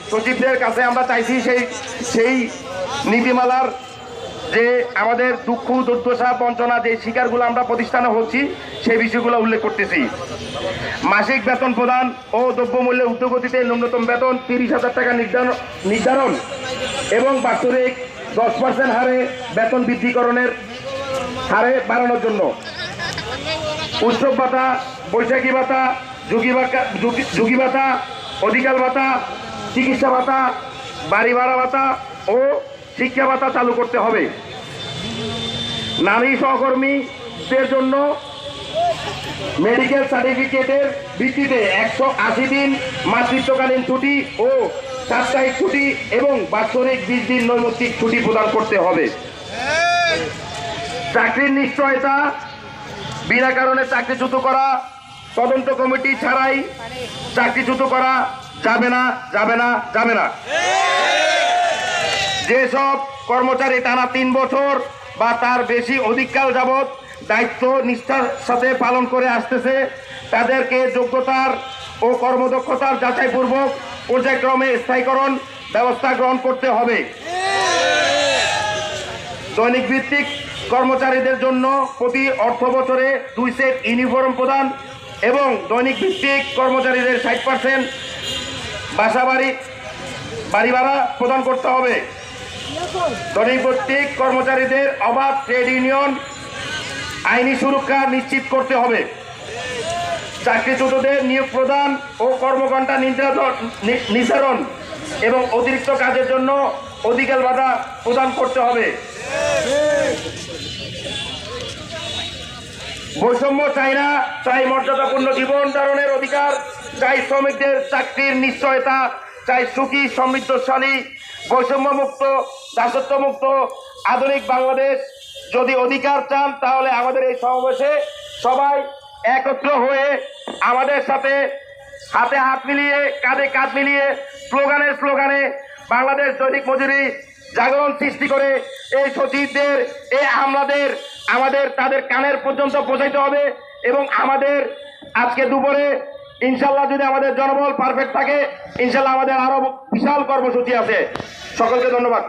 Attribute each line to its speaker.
Speaker 1: সচিবদের কাছে আমরা চাইছি সেই নীতিমালার যে আমাদের দুঃখ দুর্দশা বঞ্চনা যে শিকারগুলো আমরা প্রতিষ্ঠানে হচ্ছি সেই বিষয়গুলো উল্লেখ করতেছি। মাসিক বেতন প্রদান ও দ্রব্যমূল্যের ঊর্ধ্বগতিতে ন্যূনতম বেতন 30,000 টাকা নির্ধারণ এবং বাৎসরিক 10% হারে বেতন বৃদ্ধিকরণের হারে বাড়ানোর জন্য উৎসব ভাতা, বৈশাখী ভাতা, ঝুঁকি ভাতা, অধিকার ভাতা, চিকিৎসা ভাতা, বাড়ি ভাড়া ভাতা ও শিক্ষা ভাতা চালু করতে হবে। নারী সহকর্মীদের জন্য মেডিকেল সার্টিফিকেটের ভিত্তিতে 180 দিন মাতৃত্বকালীন ছুটি ও সাপ্তাহিক ছুটি এবং বাৎসরিক 20 দিন নৈমিত্তিক ছুটি প্রদান করতে হবে। চাকরির নিশ্চয়তা, বিনা কারণে চাকরিচ্যুত করা, তদন্ত কমিটি ছাড়াই চাকরিচ্যুত করা যাবে না। যেসব কর্মচারী টানা 3 বছর বা তার বেশি অধিককাল যাবৎ দায়িত্ব নিষ্ঠার সাথে পালন করে আসতেছে তাদেরকে যোগ্যতার ও কর্মদক্ষতার যাচাইপূর্বক পর্যায়ক্রমে স্থায়ীকরণ ব্যবস্থা গ্রহণ করতে হবে। দৈনিক ভিত্তিক কর্মচারীদের জন্য প্রতি অর্থ বছরে 2 সেট ইউনিফর্ম প্রদান এবং দৈনিক ভিত্তিক কর্মচারীদের 60% বাড়ি ভাড়া প্রদান করতে হবে। দৈনিক ভিত্তিক কর্মচারীদের অবাধ ট্রেড ইউনিয়ন আইনি সুরক্ষা নিশ্চিত করতে হবে। চাকরিচ্যুতদের নিয়োগ প্রদান ও কর্মঘণ্টা নির্ধারণ এবং অতিরিক্ত কাজের জন্য অধিকার ভাতা প্রদান করতে হবে। বৈষম্য চাই না, চাই মর্যাদাপূর্ণ জীবন ধারণের অধিকার, চাই শ্রমিকদের চাকরির নিশ্চয়তা, চাই সুখী সমৃদ্ধশালী বৈষম্যমুক্ত দাসত্বমুক্ত আধুনিক বাংলাদেশ। যদি অধিকার চান তাহলে আমাদের এই সমাবেশে সবাই একত্র হয়ে আমাদের সাথে হাতে হাত মিলিয়ে কাঁধে কাঁধ মিলিয়ে স্লোগানে বাংলাদেশ দৈনিক মজুরি জাগরণ সৃষ্টি করে এই সচিবদের এই আমলাদের তাদের কানের পর্যন্ত পৌঁছাইতে হবে। এবং আমাদের আজকে দুপুরে ইনশাল্লাহ যদি আমাদের জনবল পারফেক্ট থাকে ইনশাল্লাহ আমাদের আরো বিশাল কর্মসূচি আছে। সকলকে ধন্যবাদ।